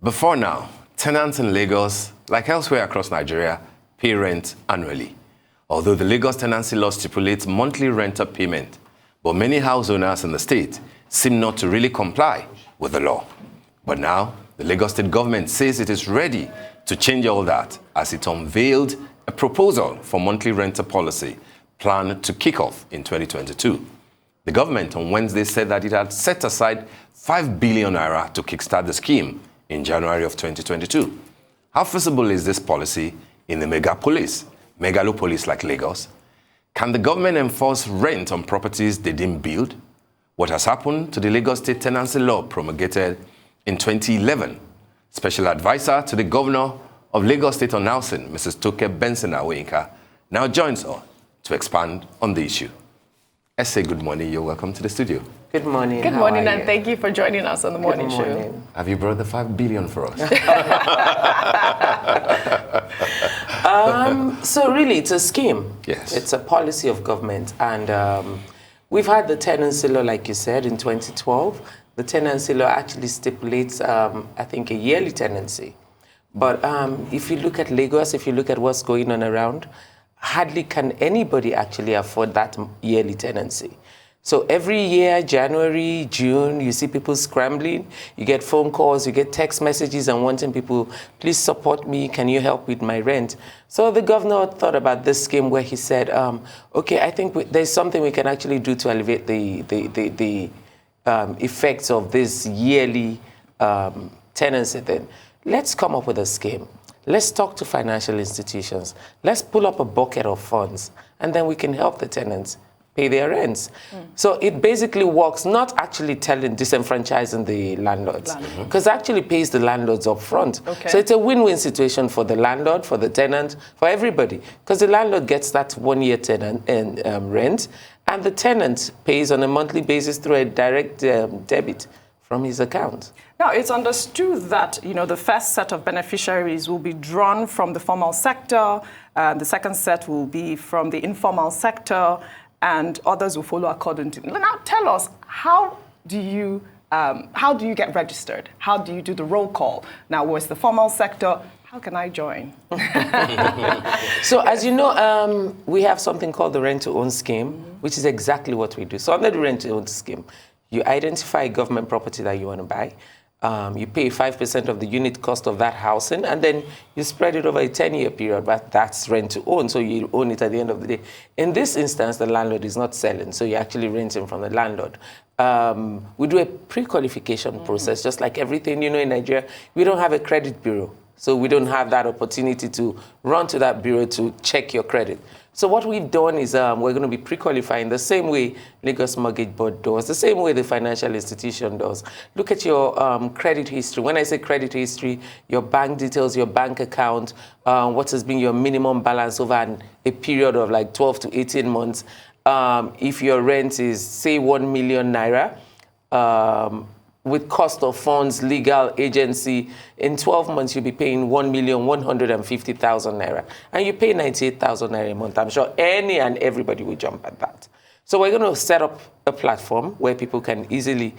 Before now, tenants in Lagos, like elsewhere across Nigeria, pay rent annually. Although the Lagos tenancy law stipulates monthly rental payment, but many house owners in the state seem not to really comply with the law. But now, the Lagos state government says it is ready to change all that as it unveiled a proposal for monthly rental policy planned to kick off in 2022. The government on Wednesday said that it had set aside 5 billion naira to kickstart the scheme in January of 2022. How feasible is this policy in the megalopolis like Lagos? Can the government enforce rent on properties they didn't build? What has happened to the Lagos state tenancy law promulgated in 2011? Special advisor to the governor of Lagos State on housing, Mrs. Toke Benson-Awoyinka, now joins us to expand on the issue. I say good morning. You're welcome to the studio. Good morning. Good morning, and thank you for joining us on the morning show. Have you brought the 5 billion for us? So really, it's a scheme. Yes. It's a policy of government. And we've had the tenancy law, like you said, in 2012. The tenancy law actually stipulates, I think, a yearly tenancy. But if you look at Lagos, if you look at what's going on around, hardly can anybody actually afford that yearly tenancy. So every year, January, June, you see people scrambling. You get phone calls, you get text messages and wanting people, please support me, can you help with my rent? So the governor thought about this scheme where he said, okay, I think there's something we can actually do to alleviate the effects of this yearly tenancy thing. Let's come up with a scheme. Let's talk to financial institutions. Let's pull up a bucket of funds, and then we can help the tenants pay their rents. So it basically works, not actually disenfranchising the landlords, because it actually pays the landlords up front. Okay. So it's a win-win situation for the landlord, for the tenant, for everybody, because the landlord gets that 1 year tenant and rent, and the tenant pays on a monthly basis through a direct debit from his account. Now, it's understood that, the first set of beneficiaries will be drawn from the formal sector, the second set will be from the informal sector, and others will follow according to. Now, tell us, how do you get registered? How do you do the roll call? Now, where's the formal sector? How can I join? So, as you know, we have something called the rent-to-own scheme, which is exactly what we do. So, under the rent-to-own scheme, you identify government property that you want to buy. You pay 5% of the unit cost of that housing, and then you spread it over a 10-year period, but that's rent to own, so you own it at the end of the day. In this instance, the landlord is not selling, so you're actually renting from the landlord. We do a pre-qualification process, just like everything, in Nigeria. We don't have a credit bureau, so we don't have that opportunity to run to that bureau to check your credit. So what we've done is we're going to be pre-qualifying the same way Lagos Mortgage Board does, the same way the financial institution does. Look at your credit history. When I say credit history, your bank details, your bank account, what has been your minimum balance over a period of like 12 to 18 months. If your rent is, say, 1 million naira, with cost of funds, legal agency, in 12 months, you'll be paying 1,150,000 naira. And you pay 98,000 naira a month. I'm sure any and everybody will jump at that. So we're going to set up a platform where people can easily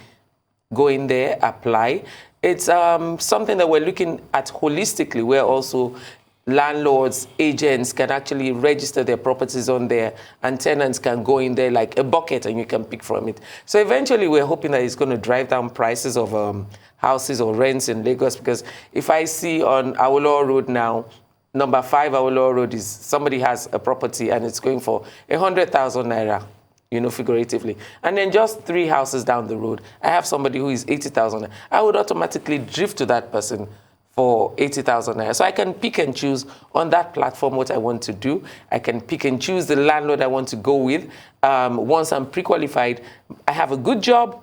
go in there, apply. It's something that we're looking at holistically, where also landlords, agents can actually register their properties on there, and tenants can go in there like a bucket and you can pick from it. So eventually we're hoping that it's going to drive down prices of houses or rents in Lagos, because if I see on Awolowo Road now, number 5 Awolowo Road is somebody has a property and it's going for 100,000 naira, figuratively. And then just 3 houses down the road, I have somebody who is 80,000. I would automatically drift to that person for 80,000 naira. So I can pick and choose on that platform what I want to do. I can pick and choose the landlord I want to go with. Once I'm pre-qualified, I have a good job,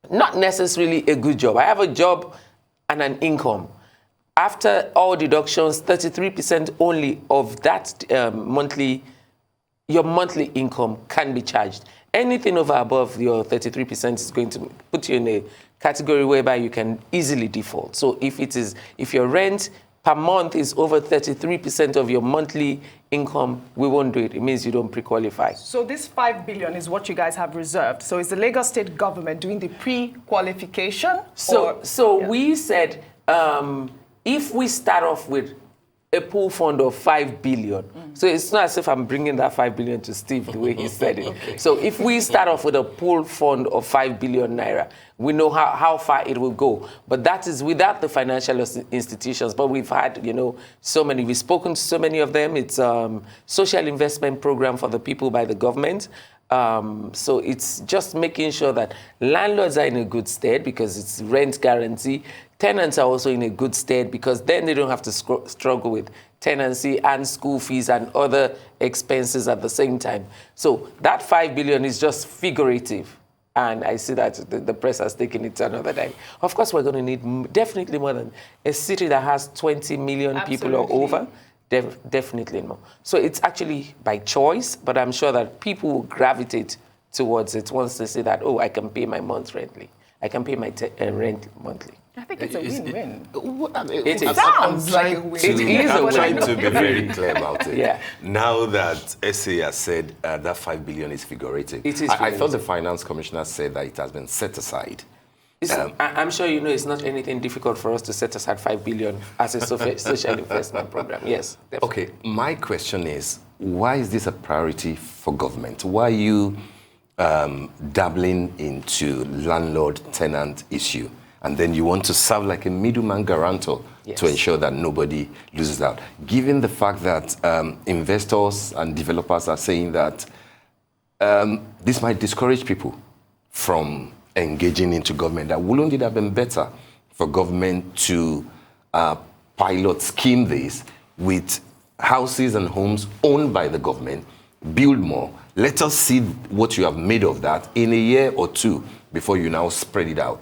not necessarily a good job. I have a job and an income. After all deductions, 33% only of that your monthly income can be charged. Anything over above your 33% is going to put you in a category whereby you can easily default. So if your rent per month is over 33% of your monthly income, we won't do it. It means you don't pre-qualify. So this 5 billion is what you guys have reserved. So is the Lagos state government doing the pre-qualification? We said if we start off with a pool fund of 5 billion. So it's not as if I'm bringing that 5 billion to Steve the way he said it. Okay. So if we start off with a pool fund of 5 billion naira, we know how far it will go. But that is without the financial institutions. But we've had, so many. We've spoken to so many of them. It's social investment program for the people by the government. So it's just making sure that landlords are in a good stead because it's rent guarantee. Tenants are also in a good stead because then they don't have to struggle with tenancy and school fees and other expenses at the same time. So that 5 billion is just figurative. And I see that the press has taken it to another day. Of course, we're going to need definitely more than a city that has 20 million people or over. Definitely more. So it's actually by choice, but I'm sure that people will gravitate towards it once they say that, I can pay my month rently. I can pay my rent monthly. I think it's a win-win. It sounds like a win-win. I'm trying to be very clear about it. Yeah. Now that SA has said that 5 billion is figurative, it is I thought the Finance Commissioner said that it has been set aside. I'm sure it's not anything difficult for us to set aside 5 billion as a social investment program. Yes, definitely. Okay, my question is, why is this a priority for government? Why are you dabbling into landlord-tenant issue? And then you want to serve like a middleman guarantor to ensure that nobody loses out. Given the fact that investors and developers are saying that this might discourage people from engaging into government, that wouldn't it have been better for government to pilot scheme this with houses and homes owned by the government, build more, let us see what you have made of that in a year or two before you now spread it out.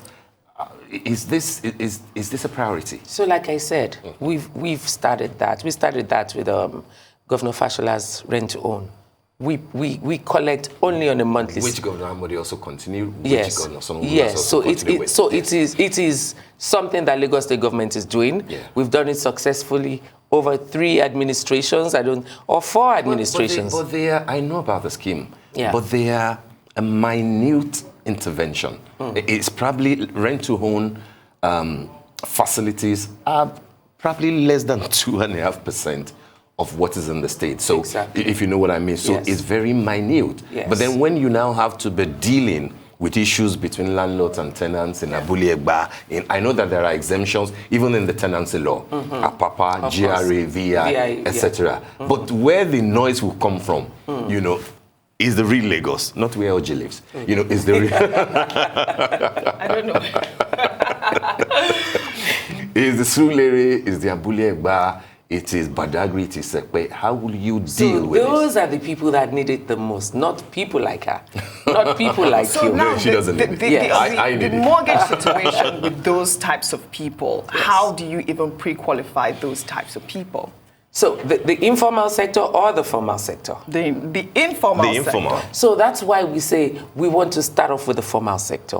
Is this a priority? So, like I said, we've started that. We started that with Governor Fashola's rent to own. We collect only on a monthly. Which governor Amodi also continue? Yes. So it is something that Lagos State government is doing. Yeah. We've done it successfully over 3 administrations. Or 4 administrations. But they are. I know about the scheme. Yeah. But they are a minute intervention. It's probably rent-to-own facilities are probably less than 2.5% of what is in the state. So if you know what I mean. So it's very minute. Yes. But then when you now have to be dealing with issues between landlords and tenants in Abule Egba, I know that there are exemptions even in the tenancy law, APAPA, GRA, VI, etc. But where the noise will come from, is the real Lagos, not where OG lives. Is the real... I don't know. Is the Surulere, is the Abule Egba, it is Badagry, it is Sekpe. How will you deal with this? Those are the people that need it the most, not people like her, not people like you. Now she doesn't need it. The mortgage situation with those types of people, how do you even pre-qualify those types of people? So the informal sector or the formal sector? The informal sector. So that's why we say we want to start off with the formal sector.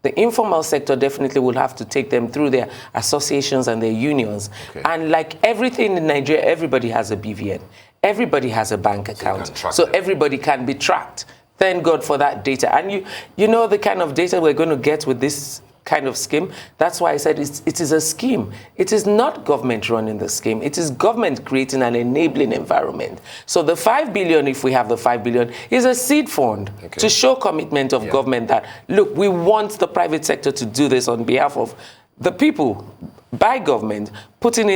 The informal sector definitely will have to take them through their associations and their unions. Okay. And like everything in Nigeria, everybody has a BVN. Everybody has a bank account. So everybody can be tracked. Thank God for that data. And you know the kind of data we're going to get with this kind of scheme. That's why I said it is a scheme. It is not government running the scheme. It is government creating an enabling environment. So the 5 billion, if we have the 5 billion, is a seed fund to show commitment of government that, look, we want the private sector to do this on behalf of the people, by government,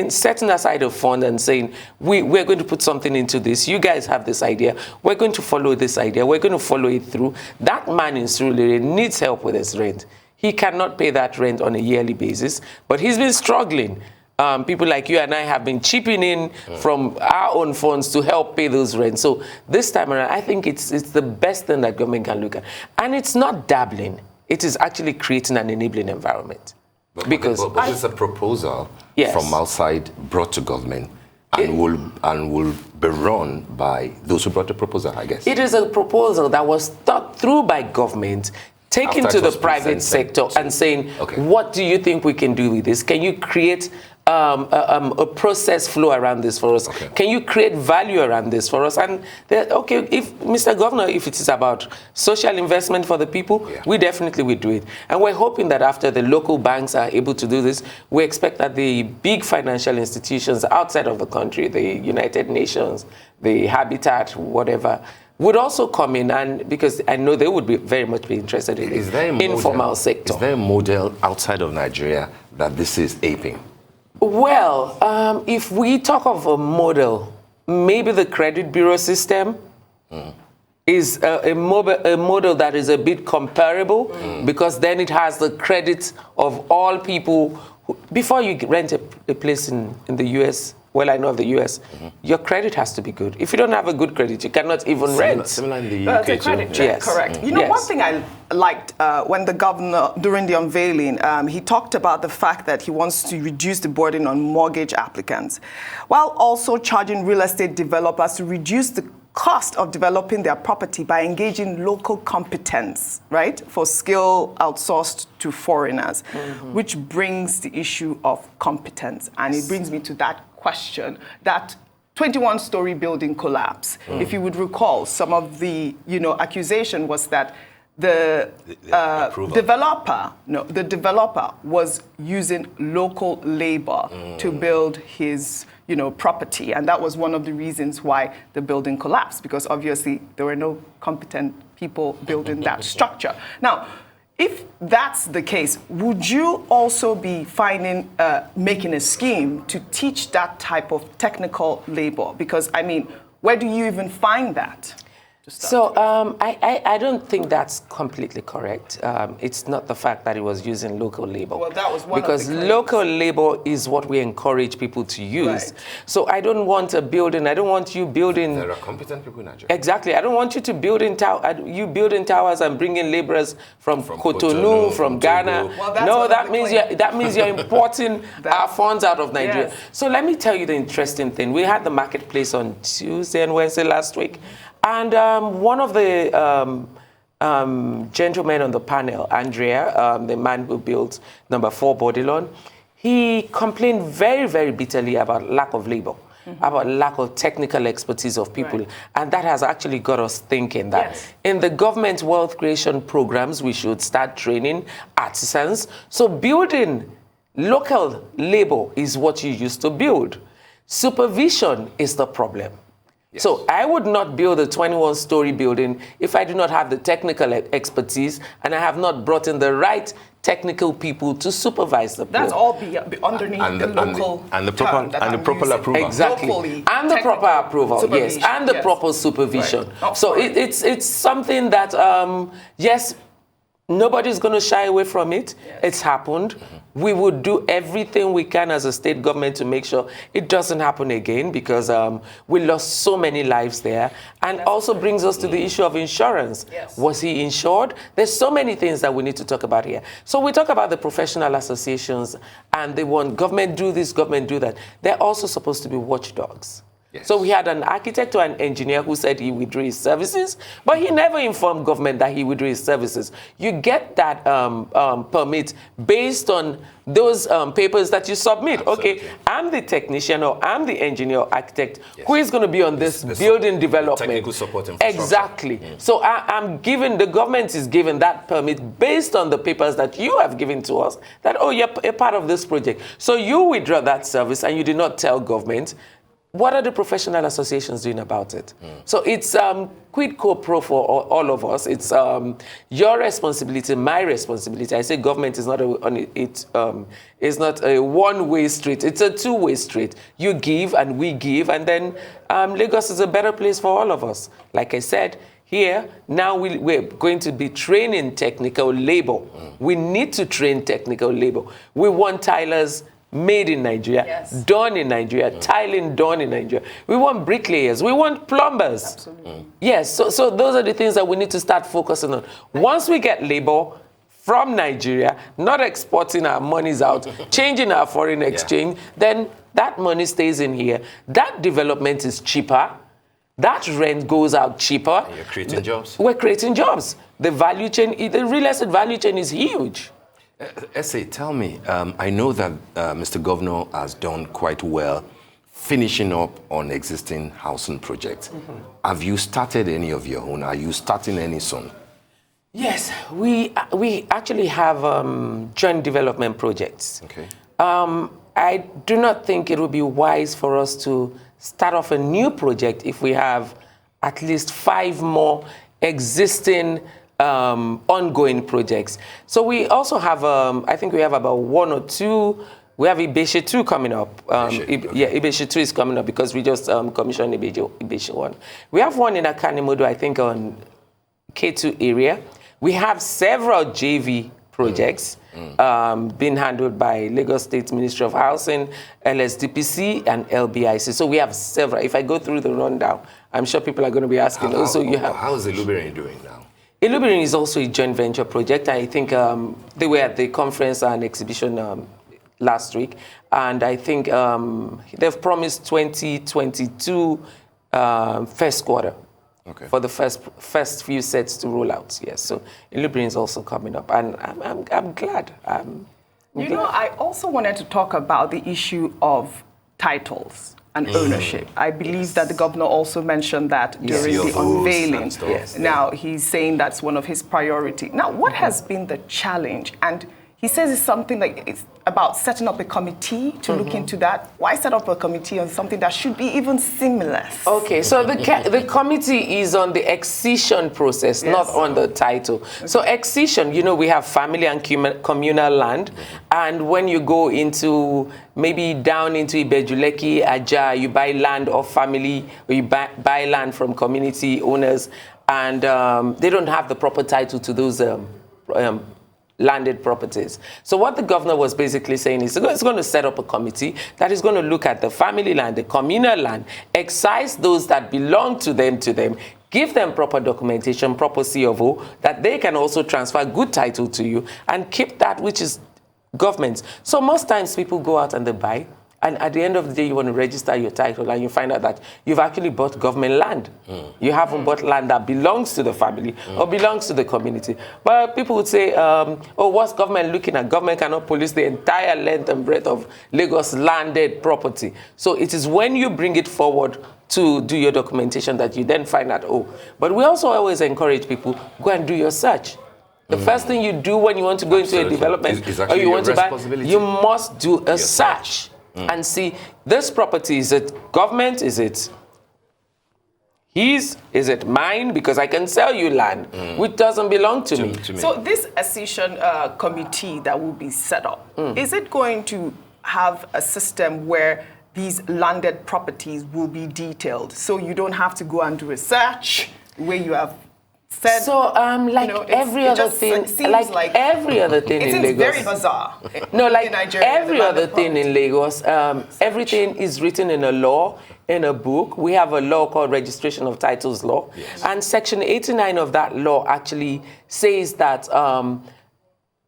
setting aside a fund and saying, we're going to put something into this. You guys have this idea. We're going to follow this idea. We're going to follow it through. That man in Surulere needs help with his rent. He cannot pay that rent on a yearly basis, but he's been struggling. People like you and I have been chipping in from our own funds to help pay those rents. So this time around, I think it's the best thing that government can look at. And it's not dabbling. It is actually creating an enabling environment. But this is a proposal from outside brought to government and will be run by those who brought the proposal, I guess. It is a proposal that was thought through by government, taken to the private sector and saying, what do you think we can do with this? Can you create a process flow around this for us? Okay. Can you create value around this for us? And okay, if Mr. Governor, if it is about social investment for the people, we definitely will do it. And we're hoping that after the local banks are able to do this, we expect that the big financial institutions outside of the country, the United Nations, the Habitat, whatever, would also come in, and because I know they would be very much be interested in the informal sector. Is there a model outside of Nigeria that this is aping? Well, if we talk of a model, maybe the credit bureau system is a model that is a bit comparable, because then it has the credit of all people. Before you rent a place in the US, well, I know of the US, your credit has to be good. If you don't have a good credit, you cannot even rent. Similar in the UK the credit check, yes. correct. You know, one thing I liked when the governor, during the unveiling, he talked about the fact that he wants to reduce the burden on mortgage applicants, while also charging real estate developers to reduce the cost of developing their property by engaging local competence, right, for skill outsourced to foreigners, which brings the issue of competence. And it brings me to that question, that 21-story building collapse. If you would recall, some of the accusation was that the developer was using local labor to build his property, and that was one of the reasons why the building collapsed, because obviously there were no competent people building that structure. Now, if that's the case, would you also be making a scheme to teach that type of technical labor? Because, I mean, where do you even find that? So I don't think that's completely correct. It's not the fact that it was using local labor. Well, that was one because of the claims. Local labor is what we encourage people to use. Right. So I don't want a building. I don't want you building. There are competent people in Nigeria. Exactly. I don't want you to build in building towers and bring in laborers from Cotonou, from Ghana. Well, that means you're importing our funds out of Nigeria. Yes. So let me tell you the interesting thing. We had the marketplace on Tuesday and Wednesday last week. And one of the gentlemen on the panel, Andrea, the man who built number 4 Bodilon, he complained very, very bitterly about lack of labor, about lack of technical expertise of people. Right. And that has actually got us thinking that in the government wealth creation programs, we should start training artisans. So building local labor is what you used to build. Supervision is the problem. Yes. So I would not build a 21-story building if I do not have the technical expertise and I have not brought in the right technical people to supervise the building. That's all underneath the local and the proper approval. Exactly. Locally, and the proper approval, yes, and the proper supervision. Right. So it's something that, yes, nobody's going to shy away from it. Yes. It's happened. We would do everything we can as a state government to make sure it doesn't happen again, because we lost so many lives there. And also brings us to the issue of insurance. Yes. Was he insured? There's so many things that we need to talk about here. So we talk about the professional associations, and they want government do this, government do that. They're also supposed to be watchdogs. Yes. So we had an architect or an engineer who said he withdrew his services, but he never informed government that he withdrew his services. You get that permit based on those papers that you submit. Absolutely. Okay, I'm the technician or I'm the engineer or architect who is going to be on this building development. Technical support infrastructure. Exactly. So the government is given that permit based on the papers that you have given to us, that, oh, you're a part of this project. So you withdraw that service and you did not tell government. What are the professional associations doing about it? So it's quid pro quo for all of us. It's your responsibility, my responsibility. I say government is not it's not a one-way street. It's a two-way street. You give and we give, and then Lagos is a better place for all of us. Like I said, here, now we're going to be training technical labor. We need to train technical labor. We want tilers made in Nigeria, done in Nigeria, tiling done in Nigeria. We want bricklayers, we want plumbers. Absolutely. Yes, so those are the things that we need to start focusing on. Once we get labor from Nigeria, not exporting our monies out, changing our foreign exchange, then that money stays in here. That development is cheaper. That rent goes out cheaper. You're creating jobs. We're creating jobs. The value chain, the real estate value chain is huge. Essay, tell me, I know that Mr. Governor has done quite well finishing up on existing housing projects. Have you started any of your own? Are you starting any soon? Yes, we actually have joint development projects. Okay. I do not think it would be wise for us to start off a new project if we have at least 5 more existing ongoing projects. So we also have, I think we have about 1 or 2. We have Ibeshe 2 coming up. Yeah, Ibeshe 2 is coming up because we just commissioned Ibeshe 1. We have one in Akanimodo, I think, on K2 area. We have several JV projects being handled by Lagos State Ministry of Housing, LSDPC, and LBIC. So we have several. If I go through the rundown, I'm sure people are going to be asking. How is Ilubirin doing now? Ilubirin is also a joint venture project. I think they were at the conference and exhibition last week, and I think they've promised 2022 first quarter for the first few sets to roll out. Yes, so Ilubirin is also coming up, and I'm glad. You know, I also wanted to talk about the issue of titles and ownership. I believe that the governor also mentioned that during the unveiling. Yes. Now, he's saying that's one of his priorities. Now, what has been the challenge? And he says it's something like it's about setting up a committee to look into that. Why set up a committee on something that should be even seamless? Okay, so the committee is on the excision process, not on the title. So excision, you know, we have family and communal land, and when you go into maybe down into Ibejuleki, Aja, you buy land of family, or you buy land from community owners, and they don't have the proper title to those landed properties. So what the governor was basically saying is it's going to set up a committee that is going to look at the family land, the communal land, excise those that belong to them, give them proper documentation, proper COO, that they can also transfer good title to you and keep that which is government's. So most times people go out and they buy, and at the end of the day, you want to register your title, and you find out that you've actually bought government land. You haven't bought land that belongs to the family or belongs to the community. But people would say, oh, what's government looking at? Government cannot police the entire length and breadth of Lagos landed property. So it is when you bring it forward to do your documentation that you then find out, oh. But we also always encourage people, go and do your search. The first thing you do when you want to go into a development or you want to buy, you must do a search. And see, this property, is it government? Is it his? Is it mine? Because I can sell you land which doesn't belong to me. So this accession committee that will be set up, is it going to have a system where these landed properties will be detailed? So you don't have to go and do research where you have said, so like, you know, every other thing, like every other thing in Lagos. It's very bizarre. No, like every other thing in Lagos, everything is written in a law, in a book. We have a law called Registration of Titles Law. Yes. And Section 89 of that law actually says that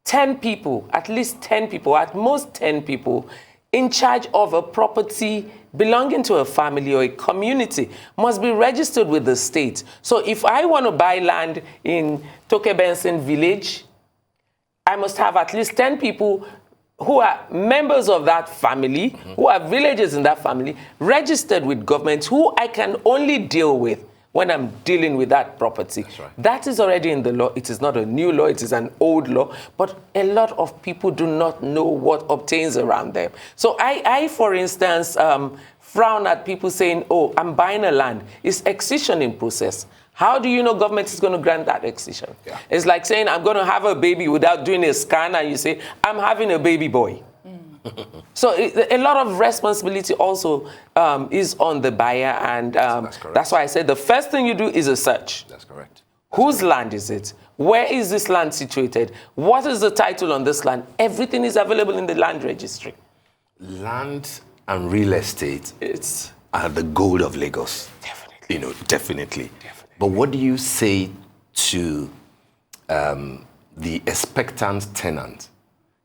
10 people, at least 10 people, at most 10 people, in charge of a property belonging to a family or a community must be registered with the state. So if I want to buy land in Toke Benson village, I must have at least 10 people who are members of that family, who are villagers in that family, registered with government, who I can only deal with when I'm dealing with that property. That's right. That is already in the law. It is not a new law, it is an old law, but a lot of people do not know what obtains around them. So I for instance, frown at people saying, oh, I'm buying a land. It's excision in process. How do you know government is going to grant that excision? Yeah. It's like saying, I'm going to have a baby without doing a scan, and you say, I'm having a baby boy. So a lot of responsibility also is on the buyer, and that's why I said the first thing you do is a search. That's correct. Whose land is it? Where is this land situated? What is the title on this land? Everything is available in the land registry. Land and real estate are the gold of Lagos. Definitely. You know, definitely. But what do you say to the expectant tenant?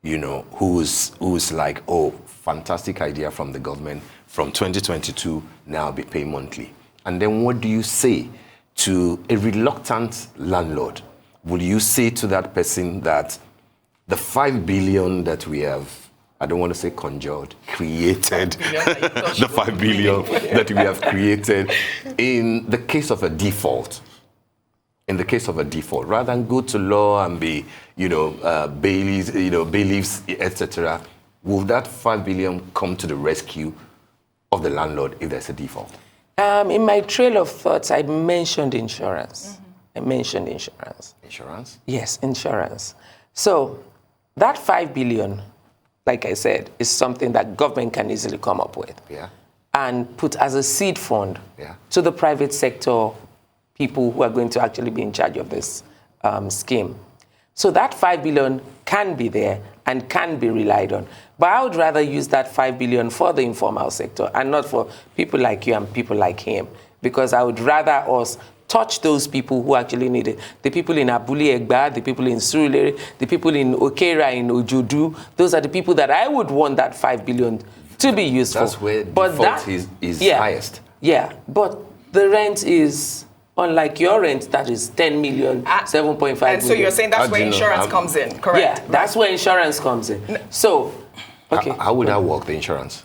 You know, who's like, oh, fantastic idea from the government. From 2022, now I'll be paying monthly. And then what do you say to a reluctant landlord? Will you say to that person that the 5 billion that we have, I don't want to say conjured, created, the 5 billion that we have created in the case of a default. In the case of a default, rather than go to law and be, bailiffs, etc., will that 5 billion come to the rescue of the landlord if there's a default? In my trail of thoughts, I mentioned insurance. I mentioned insurance. Insurance? Yes, insurance. So that 5 billion, like I said, is something that government can easily come up with. Yeah. And put as a seed fund to the private sector people who are going to actually be in charge of this scheme. So that 5 billion can be there and can be relied on. But I would rather use that 5 billion for the informal sector and not for people like you and people like him, because I would rather us touch those people who actually need it. The people in Abule Egba, the people in Surulere, the people in Okera, in Ojodu, those are the people that I would want that 5 billion to be used That's for. where but default is highest. Yeah, but the rent is, unlike your rent, that is 10 million, 7.5 million. And so you're saying that's where insurance comes in, correct? Yeah, that's where insurance comes in. So, okay. How would that work, the insurance?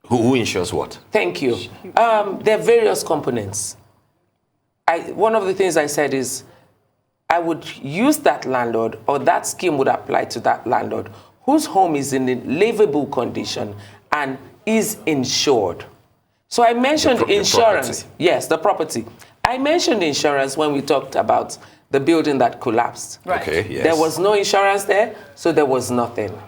Who insures what? Thank you. There are various components. One of the things I said is I would use that landlord, or that scheme would apply to that landlord whose home is in a livable condition and is insured. So I mentioned insurance. Yes, the property. I mentioned insurance when we talked about the building that collapsed. Right. Okay, yes. There was no insurance there, so there was nothing.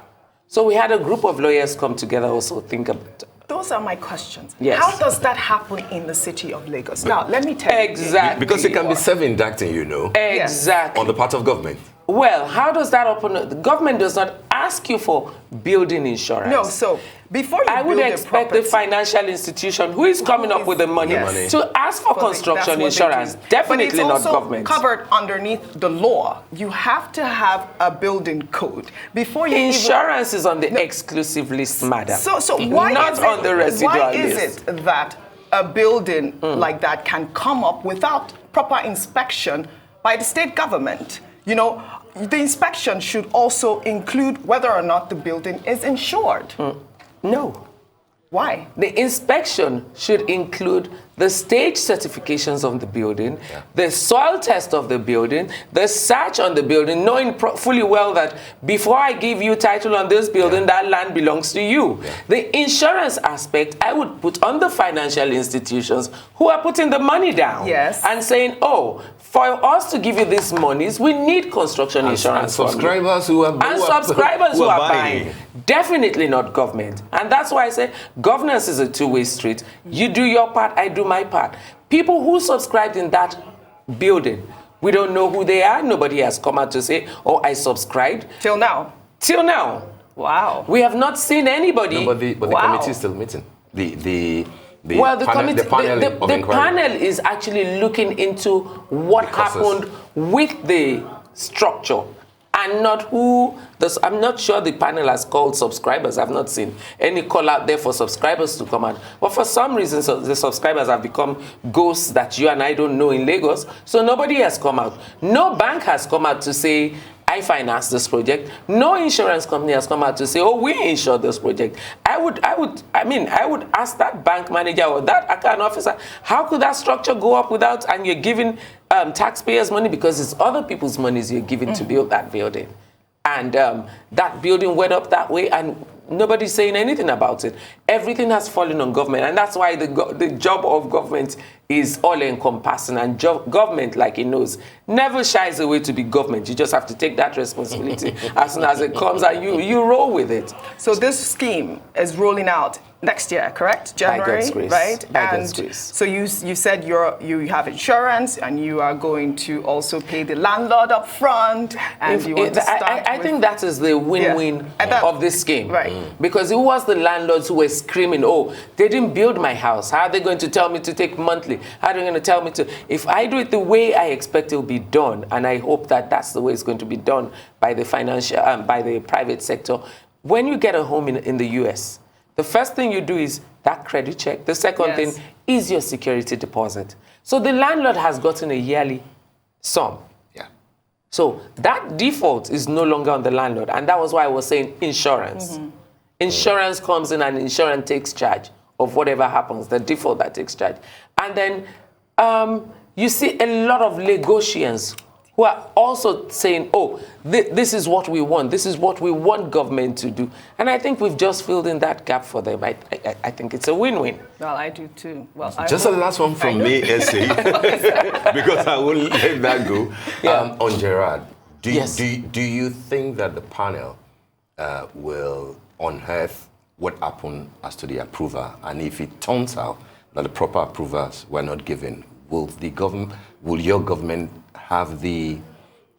So we had a group of lawyers come together also think about. Those are my questions. Yes. How does that happen in the city of Lagos? Now, let me tell you. Exactly. Because it can be self-inducting, Exactly. on the part of government. Well, how does that open? The government does not ask you for building insurance. No, so before you I would build expect a property, the financial institution who is coming up with the money Yes. to ask for construction insurance. Definitely not government. But it's also covered underneath the law. You have to have a building code before you Insurance is on the exclusive list, madam. So why not is it, on the residual why list? is it that a building like that can come up without proper inspection by the state government? The inspection should also include whether or not the building is insured. No. Why? The inspection should include the stage certifications of the building, the soil test of the building, the search on the building, knowing fully well that before I give you title on this building, that land belongs to you. The insurance aspect, I would put on the financial institutions who are putting the money down and saying, oh, for us to give you these monies, we need construction insurance. And subscribers who are buying. Definitely not government. And that's why I say governance is a two-way street. You do your part, I do my part. People who subscribed in that building, we don't know who they are. Nobody has come out to say, oh, I subscribed. Till now? Till now. Wow. We have not seen anybody. No, but the committee is still meeting. The panel is actually looking into what happened with the structure and not who. I'm not sure the panel has called subscribers. I've not seen any call out there for subscribers to come out. But for some reason, the subscribers have become ghosts that you and I don't know in Lagos. So nobody has come out. No bank has come out to say, I financed this project. No insurance company has come out to say, oh, we insured this project. I would ask that bank manager or that account officer, how could that structure go up without, and you're giving taxpayers money, because it's other people's monies you're giving to build that building. And that building went up that way, and nobody's saying anything about it. Everything has fallen on government, and that's why the job of government is all-encompassing, and government, like it knows, never shies away to be government. You just have to take that responsibility as soon as it comes, and you roll with it. So this scheme is rolling out next year, correct? January, by God's grace. Right? By God's grace. So you said you have insurance, and you are going to also pay the landlord up front, and I think that is the win-win of this scheme. Right. Because it was the landlords who were screaming, oh, they didn't build my house. How are they going to tell me to take monthly? How are they going to tell me to? If I do it the way I expect it will be done, and I hope that that's the way it's going to be done by the by the private sector. When you get a home in the US, the first thing you do is that credit check. The second thing is your security deposit. So the landlord has gotten a yearly sum. So that default is no longer on the landlord. And that was why I was saying insurance. Insurance comes in and insurance takes charge of whatever happens, the default that takes charge. And then you see a lot of negotiants who are also saying, oh, this is what we want. This is what we want government to do. And I think we've just filled in that gap for them. I think it's a win-win. Well, I do too. Well, just the last one from me, Essie, because I won't let that go. Yeah. On Gerard, do Yes. you think that the panel will unearth what happened as to the approval? And if it turns out that the proper approvals were not given, will your government have the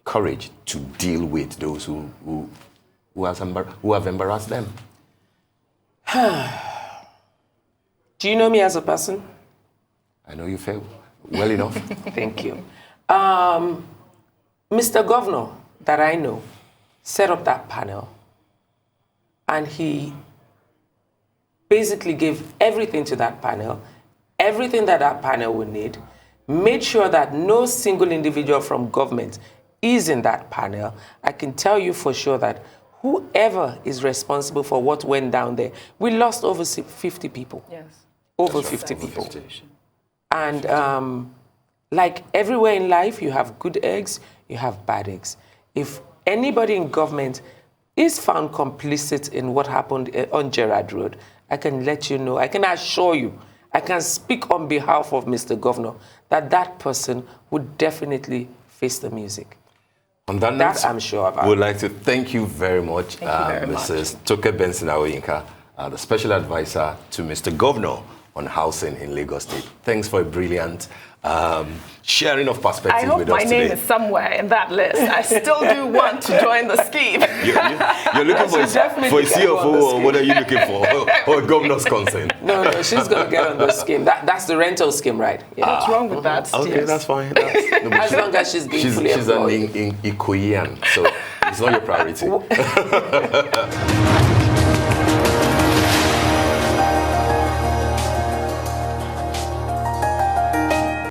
courage to deal with those who have embarrassed them? Do you know me as a person? I know you feel well enough. Thank you. Mr. Governor, that I know, set up that panel, and he basically gave everything to that panel, everything that that panel would need, made sure that no single individual from government is in that panel. I can tell you for sure that whoever is responsible for what went down there, we lost over 50 people. Yes. Over 50 people. And like everywhere in life, you have good eggs, you have bad eggs. If anybody in government is found complicit in what happened on Gerard Road, I can let you know, I can assure you, I can speak on behalf of Mr. Governor that that person would definitely face the music. On that note, I'm sure about. We'd like to thank you very much, Mrs. Toke Benson-Awoyinka, the Special Advisor to Mr. Governor on housing in Lagos State. Thanks for a brilliant sharing of perspective with us today. I hope my name is somewhere in that list. I still do want to join the scheme. You're looking for a CFO, or what are you looking for? Or a governor's consent? No, she's going to get on the scheme. That's the rental scheme, right? Yeah. What's wrong with that, Steve? Okay, that's fine. As long as she's being fully employed. She's an Ikoyan, so it's not your priority.